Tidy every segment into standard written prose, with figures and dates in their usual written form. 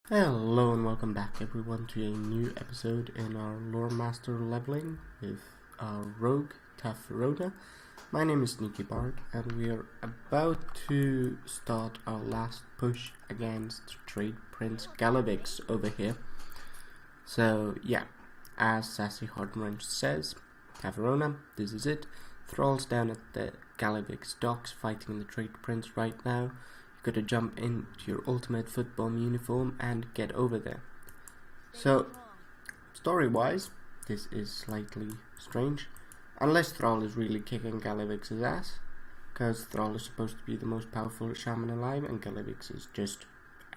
Hello and welcome back everyone to a new episode in our Loremaster leveling with our rogue Tafarona. My name is Sneaky Bard and we are about to start our last push against Trade Prince Galavix over here. So yeah, as Sassy Hardwrench says, Tafarona, this is it. Thrall's down at the Galavix docks fighting the Trade Prince right now. You gotta jump into your ultimate football uniform and get over there. So, story-wise, this is slightly strange, unless Thrall is really kicking Galavix's ass, because Thrall is supposed to be the most powerful shaman alive, and Galavix is just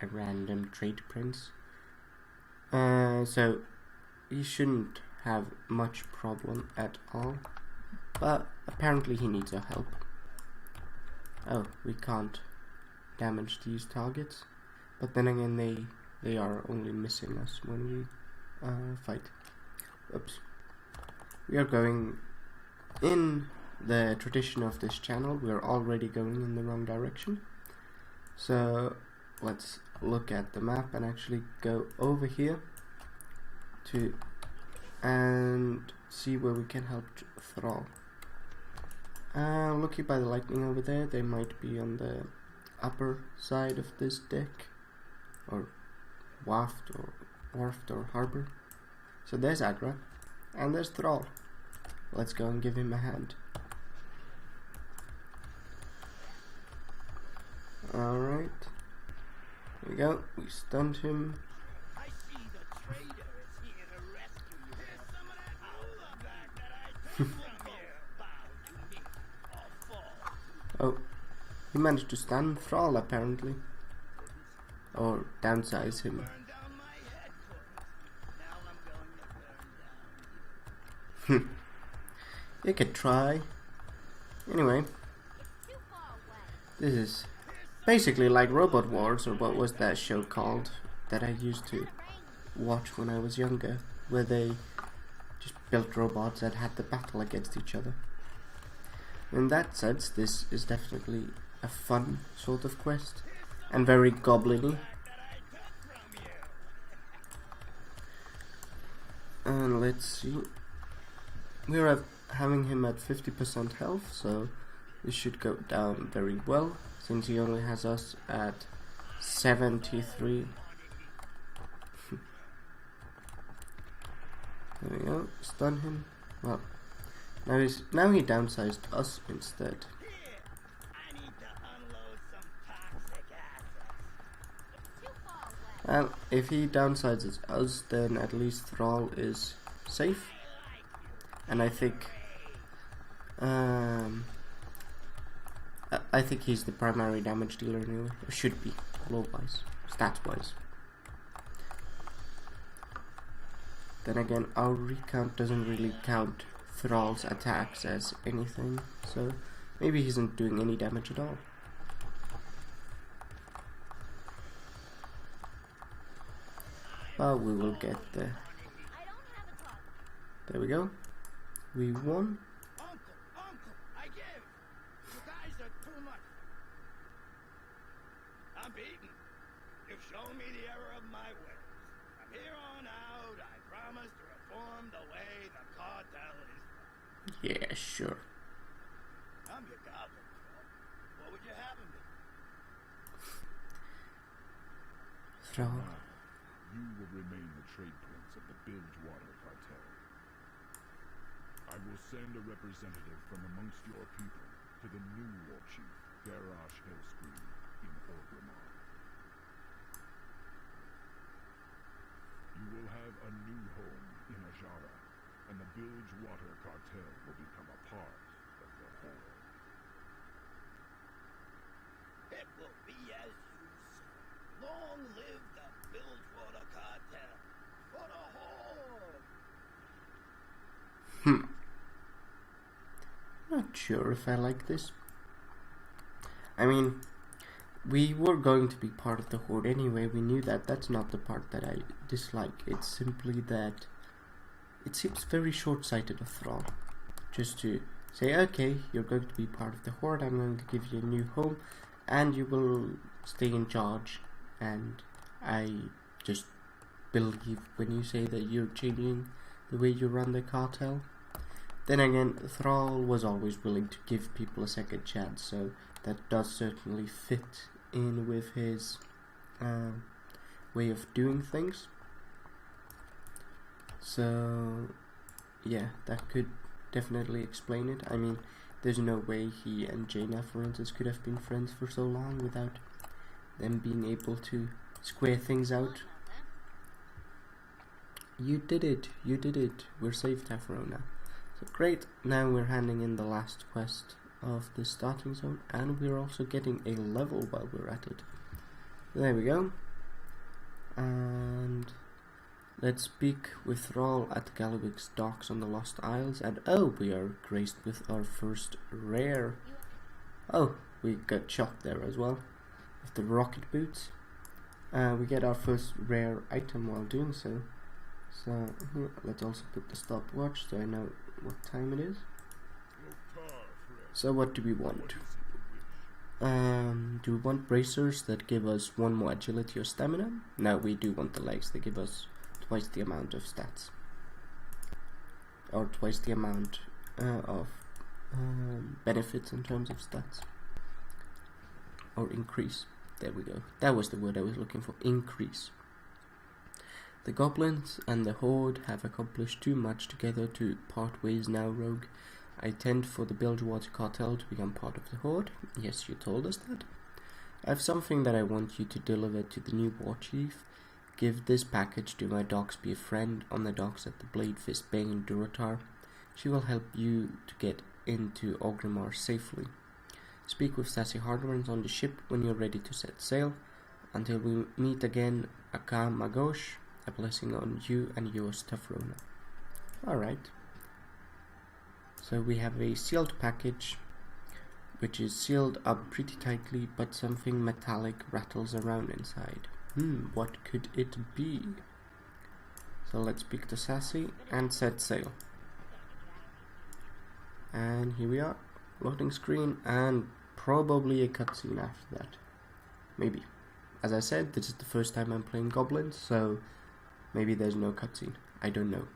a random trade prince. So, he shouldn't have much problem at all, but apparently he needs our help. Oh, we can't damage these targets, but then again they are only missing us when we fight. Oops. We are going in the tradition of this channel. We are already going in the wrong direction, so let's look at the map and actually go over here to and see where we can help Thrall. Looking by the lightning over there, they might be on the upper side of this deck, or wharfed or harbor. So there's Agra and there's Thrall. Let's go and give him a hand. Alright, here we go. We stunned him. I see the trader is here to rescue you. Here's some of that hula back that I took from you. Bow to me or fall. Oh, he managed to stun Thrall apparently, or downsize him. Burn down my headquarters. Now I'm going to burn down you. You could try. Anyway, this is basically like Robot Wars, or what was that show called that I used to watch when I was younger, where they just built robots that had to battle against each other. In that sense, this is definitely a fun sort of quest, and very goblin-y. And let's see, we're having him at 50% health, so this should go down very well, since he only has us at 73. There we go, stun him. Well, now he downsized us instead. Well, if he downsizes us, then at least Thrall is safe, and I think he's the primary damage dealer anyway, or should be, low-wise, stats-wise. Then again, our recount doesn't really count Thrall's attacks as anything, so maybe he isn't doing any damage at all. But we will get there. There we go. We won. Uncle, I give. You guys are too much. I'm beaten. You've shown me the error of my ways. From here on out, I promise to reform the way the cartel is run. Yeah, sure. I'm your goblin, Thrall. What would you have of me? Thrall. You will remain the trade prince of the Bilgewater cartel. I will send a representative from amongst your people to the new war chief, Garrosh Hellscream, in Orgrimmar. You will have a new home in Ajara, and the Bilgewater cartel will become a part of the Horde. It will be as you say. Long live the Bilgewater cartel for the Horde! Not sure if I like this. I mean, we were going to be part of the Horde anyway, we knew that. That's not the part that I dislike. It's simply that it seems very short-sighted of Thrall. Just to say, okay, you're going to be part of the Horde, I'm going to give you a new home, and you will stay in charge, and I just believe when you say that you're changing the way you run the cartel. Then again, Thrall was always willing to give people a second chance, so that does certainly fit in with his way of doing things. So yeah, that could definitely explain it. I mean, there's no way he and Jaina, for instance, could have been friends for so long without them being able to square things out. You did it, you did it. We're safe, Tafrona. So great, now we're handing in the last quest of the starting zone, and we're also getting a level while we're at it. There we go. And let's speak with Thrall at Galwick's docks on the Lost Isles, and oh, we are graced with our first rare. Oh, we got shot there as well, with the rocket boots. We get our first rare item while doing so. So let's also put the stopwatch so I know what time it is. So what do we want? Do we want bracers that give us 1 more agility or stamina? No, we do want the legs. They give us twice the amount of stats, or twice the amount of benefits in terms of stats, or increase. There we go. That was the word I was looking for. Increase. The goblins and the horde have accomplished too much together to part ways now, Rogue. I intend for the Bilgewater cartel to become part of the horde. Yes, you told us that. I have something that I want you to deliver to the new war chief. Give this package to my Dogsby friend on the docks at the Bladefist Bay in Durotar. She will help you to get into Orgrimmar safely. Speak with Sassy Hardwans on the ship when you're ready to set sail. Until we meet again, Aka Magosh. A blessing on you and yours, Tafrona. Alright. So we have a sealed package, which is sealed up pretty tightly, but something metallic rattles around inside. What could it be? So let's pick the Sassy and set sail. And here we are. Loading screen and probably a cutscene after that. Maybe. As I said, this is the first time I'm playing Goblins, so maybe there's no cutscene. I don't know.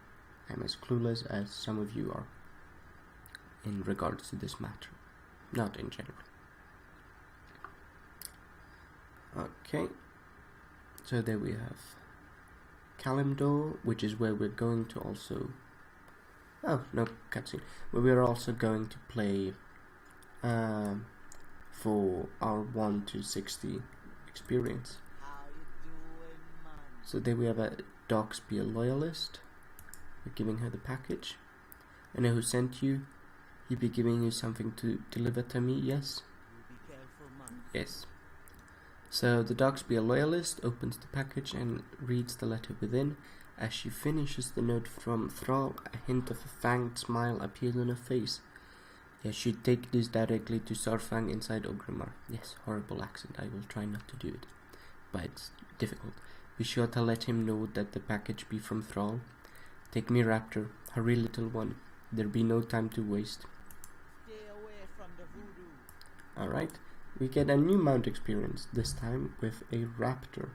I'm as clueless as some of you are in regards to this matter. Not in general. Okay. So there we have Kalimdor, which is where we're going to also... Oh, no cutscene. Where we're also going to play for our 1 to 60 experience. So there we have a Dogsby, a loyalist. We're giving her the package. I know who sent you. He'll be giving you something to deliver to me, yes? Yes. So the Dogsby, a loyalist, opens the package and reads the letter within. As she finishes the note from Thrall, a hint of a fanged smile appears on her face. Yes, you take this directly to Sarfang inside Orgrimmar. Yes, horrible accent. I will try not to do it, but it's difficult. Be sure to let him know that the package be from Thrall. Take me, Raptor. Hurry, little one. There be no time to waste. Stay away from the voodoo. Alright, we get a new mount experience, this time with a Raptor.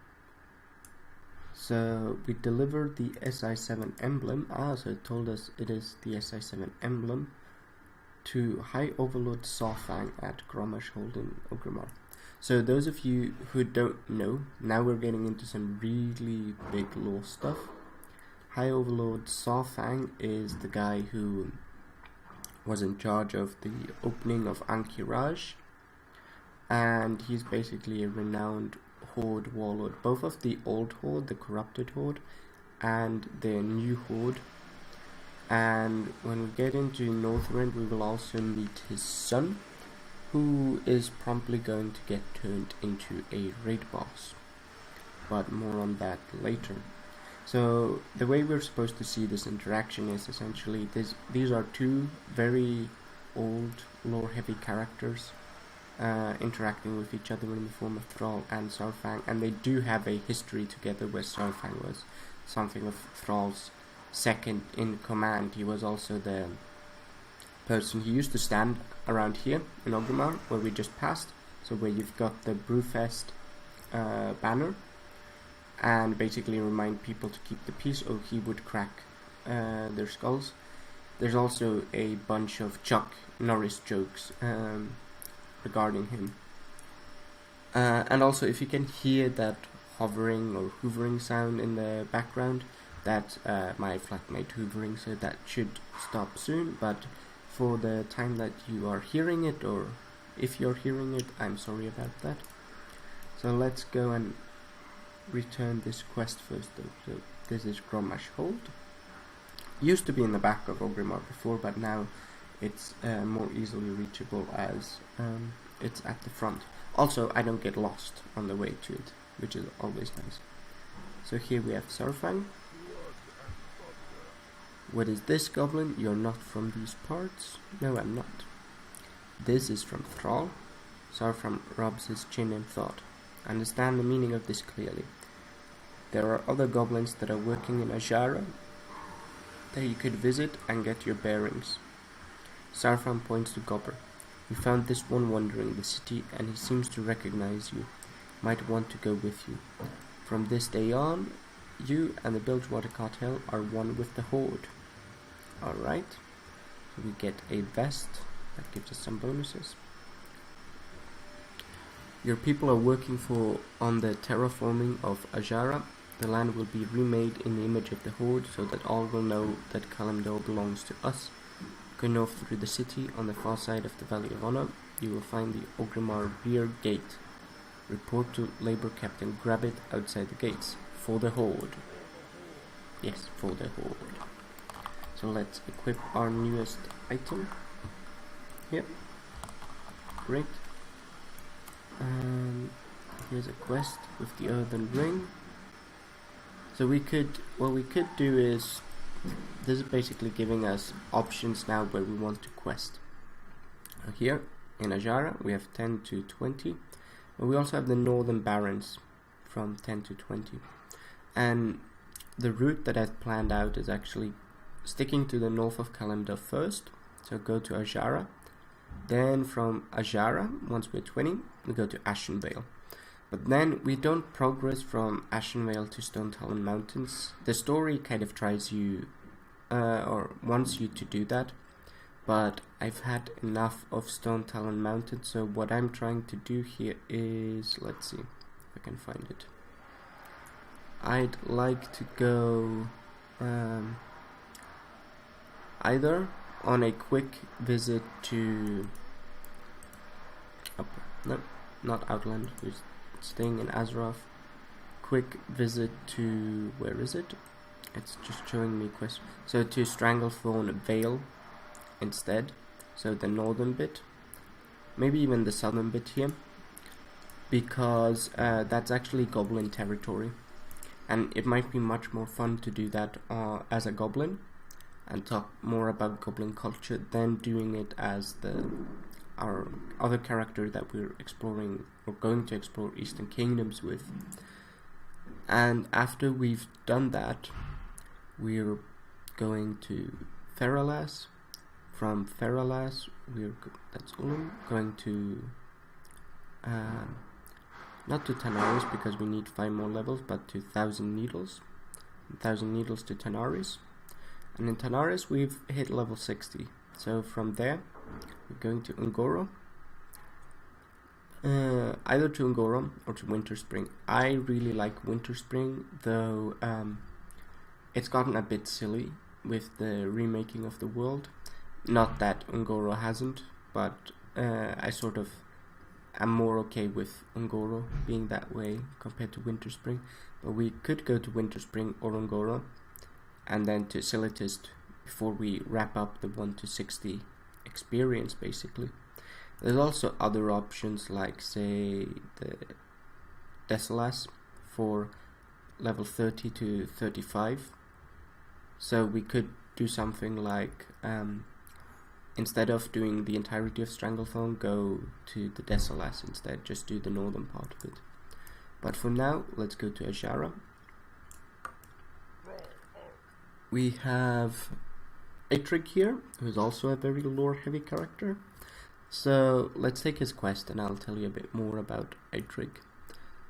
So we delivered the SI7 emblem. So it told us it is the SI7 emblem to High Overlord Sarfang at Grommash Hold in Orgrimmar. So those of you who don't know, now we're getting into some really big lore stuff. High Overlord Sarfang is the guy who was in charge of the opening of Ankh-Raj, and he's basically a renowned Horde warlord, both of the old Horde, the corrupted Horde, and the new Horde. And when we get into Northrend, we will also meet his son, who is promptly going to get turned into a raid boss. But more on that later. So the way we're supposed to see this interaction is essentially these are two very old lore heavy characters interacting with each other in the form of Thrall and Sarfang, and they do have a history together where Sarfang was something of Thrall's second in command. He was also the person who used to stand around here in Orgrimmar where we just passed, so where you've got the Brewfest banner, and basically remind people to keep the peace, or he would crack their skulls. There's also a bunch of Chuck Norris jokes regarding him. And also, if you can hear that hovering or hoovering sound in the background, that's my flatmate hoovering, so that should stop soon. But for the time that you are hearing it, or if you're hearing it, I'm sorry about that. So let's go and return this quest first though. So this is Gromash Hold. Used to be in the back of Orgrimmar before, but now it's more easily reachable as it's at the front. Also, I don't get lost on the way to it, which is always nice. So here we have Sarfang. What is this, goblin? You're not from these parts? No, I'm not. This is from Thrall. Sarfang rubs his chin in thought. Understand the meaning of this clearly. There are other goblins that are working in Ajara that you could visit and get your bearings. Sarfang points to Gobber. We found this one wandering the city, and he seems to recognize you. Might want to go with you. From this day on, you and the Bilgewater cartel are one with the Horde. Alright, so we get a vest that gives us some bonuses. Your people are working on the terraforming of Ajara. The land will be remade in the image of the Horde, so that all will know that Kalimdor belongs to us. Go north through the city. On the far side of the Valley of Honor, you will find the Orgrimmar rear gate. Report to Labor Captain Grabbit outside the gates. For the Horde. Yes, for the Horde. So let's equip our newest item. Here. Great. And here's a quest with the Earthen Ring. So what we could do is, this is basically giving us options now where we want to quest. Here in Ajara we have 10 to 20, but we also have the Northern Barrens from 10 to 20. And the route that I've planned out is actually sticking to the north of Kalimdor first, so go to Ajara. Then from Ajara, once we're 20, we go to Ashenvale. But then we don't progress from Ashenvale to Stone Talon Mountains. The story kind of tries you, or wants you to do that, but I've had enough of Stone Talon Mountain, so what I'm trying to do here is, let's see if I can find it. I'd like to go either on a quick visit to no, not Outland, who's staying in Azeroth. Quick visit to, where is it? It's just showing me quest. So to Stranglethorn Vale instead, so the northern bit, maybe even the southern bit here, because that's actually Goblin territory, and it might be much more fun to do that as a Goblin and talk more about Goblin culture than doing it as our other character that we're exploring or going to explore Eastern Kingdoms with. And after we've done that, we're going to Feralas. From Feralas, that's Ulm, going to not to Tanaris because we need 5 more levels, but to 1,000 Needles. 1,000 Needles to Tanaris. And in Tanaris we've hit level 60. So from there we're going to Ungoro. Either to Ungoro or to Winterspring. I really like Winterspring, though it's gotten a bit silly with the remaking of the world. Not that Ungoro hasn't, but I sort of am more okay with Ungoro being that way compared to Winterspring. But we could go to Winterspring or Ungoro, and then to Silitist before we wrap up the 1 to 60 experience, basically. There's also other options like, say, the Desalas for level 30 to 35. So we could do something like, instead of doing the entirety of Stranglethorn, go to the Desalas instead, just do the northern part of it. But for now, let's go to Ajara. We have Atric here, who's also a very lore-heavy character. So let's take his quest and I'll tell you a bit more about Atric.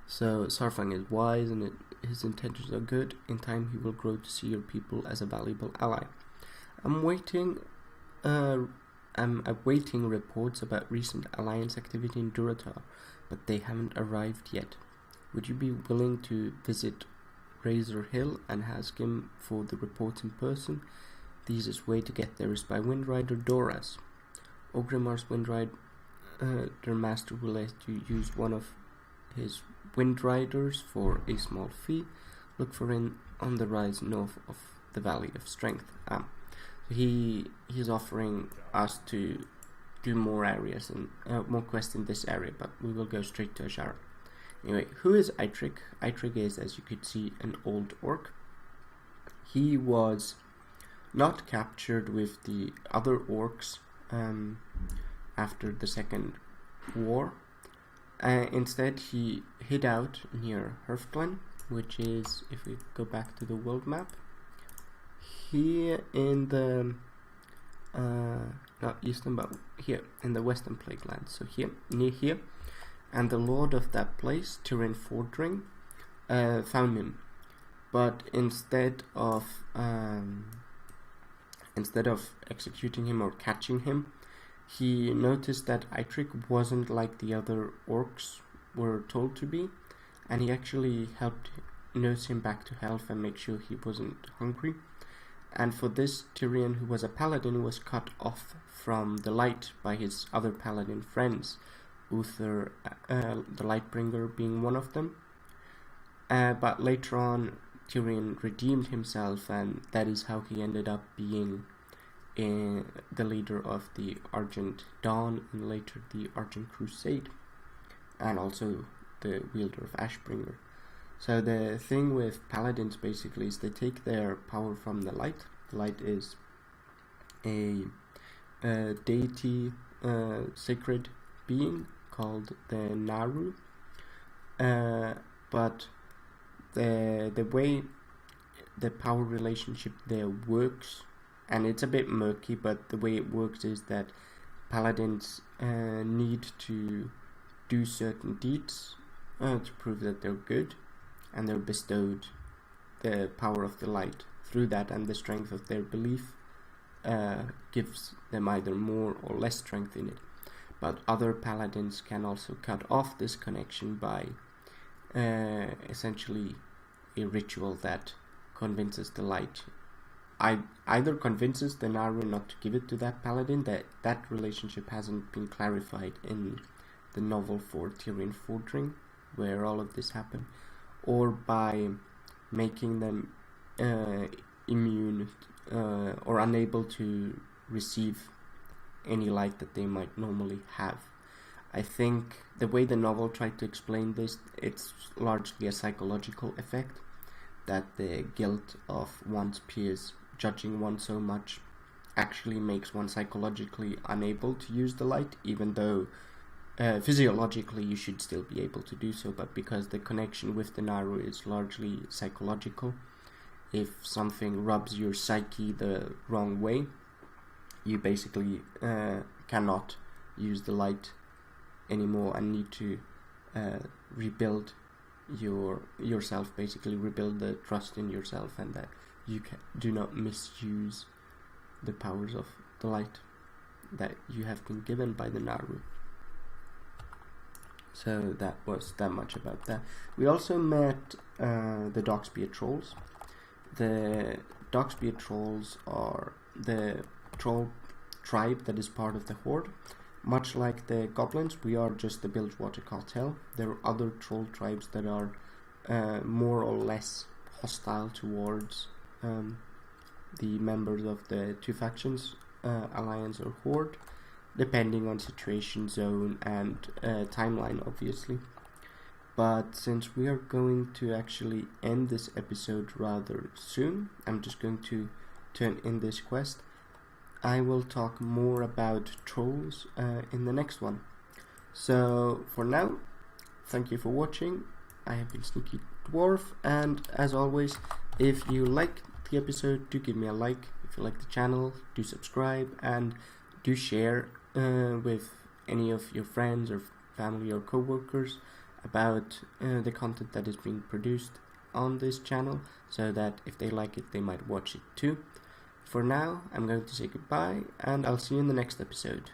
So Sarfang is wise and his intentions are good, in time he will grow to see your people as a valuable ally. I'm awaiting reports about recent alliance activity in Duratar, but they haven't arrived yet. Would you be willing to visit Razor Hill and ask him for the reports in person? The easiest way to get there is by Windrider Doras. Ogrimar's Windrider Master will let you use one of his Windriders for a small fee. Look for him on the rise north of the Valley of Strength. He's offering us to do more areas and more quests in this area, but we will go straight to Ashara. Anyway, who is Eitric? Eitric is, as you could see, an old orc. He was not captured with the other orcs after the Second War. Instead, he hid out near Herftglen, which is, if we go back to the world map, here in the not eastern, but here in the western plague lands. So here, near here, and the lord of that place, Tyrion Fordring, found him. But instead of executing him or catching him, he noticed that Eitric wasn't like the other orcs were told to be, and he actually helped nurse him back to health and make sure he wasn't hungry. And for this, Tyrion, who was a paladin, was cut off from the light by his other paladin friends, Uther the Lightbringer being one of them. But later on, Tyrion redeemed himself, and that is how he ended up being the leader of the Argent Dawn and later the Argent Crusade, and also the wielder of Ashbringer. So the thing with paladins basically is they take their power from the light. The light is a deity, sacred being called the Naru, but the way the power relationship there works, and it's a bit murky, but the way it works is that paladins need to do certain deeds to prove that they're good, and they're bestowed the power of the light through that, and the strength of their belief gives them either more or less strength in it. But other paladins can also cut off this connection by essentially a ritual that convinces the light, either convinces the Naru not to give it to that paladin. That relationship hasn't been clarified in the novel for Tyrion Fordring, where all of this happened, or by making them immune or unable to receive any light that they might normally have. I think the way the novel tried to explain this, it's largely a psychological effect, that the guilt of one's peers judging one so much actually makes one psychologically unable to use the light, even though physiologically you should still be able to do so. But because the connection with the Naru is largely psychological, if something rubs your psyche the wrong way, you basically cannot use the light anymore and need to rebuild yourself, basically rebuild the trust in yourself, and that you do not misuse the powers of the light that you have been given by the Naru. So that was that much about that. We also met the Dogspear Trolls. The Dogspear Trolls are the troll tribe that is part of the Horde. Much like the goblins, we are just the Bilgewater cartel. There are other troll tribes that are more or less hostile towards the members of the two factions, Alliance or Horde, depending on situation, zone, and timeline, obviously. But since we are going to actually end this episode rather soon, I'm just going to turn in this quest. I will talk more about trolls in the next one. So for now, thank you for watching. I have been Sneaky Dwarf, and as always, if you like the episode, do give me a like. If you like the channel, do subscribe, and do share with any of your friends or family or co-workers about the content that is being produced. on this channel, so that if they like it, they might watch it too. For now, I'm going to say goodbye, and I'll see you in the next episode.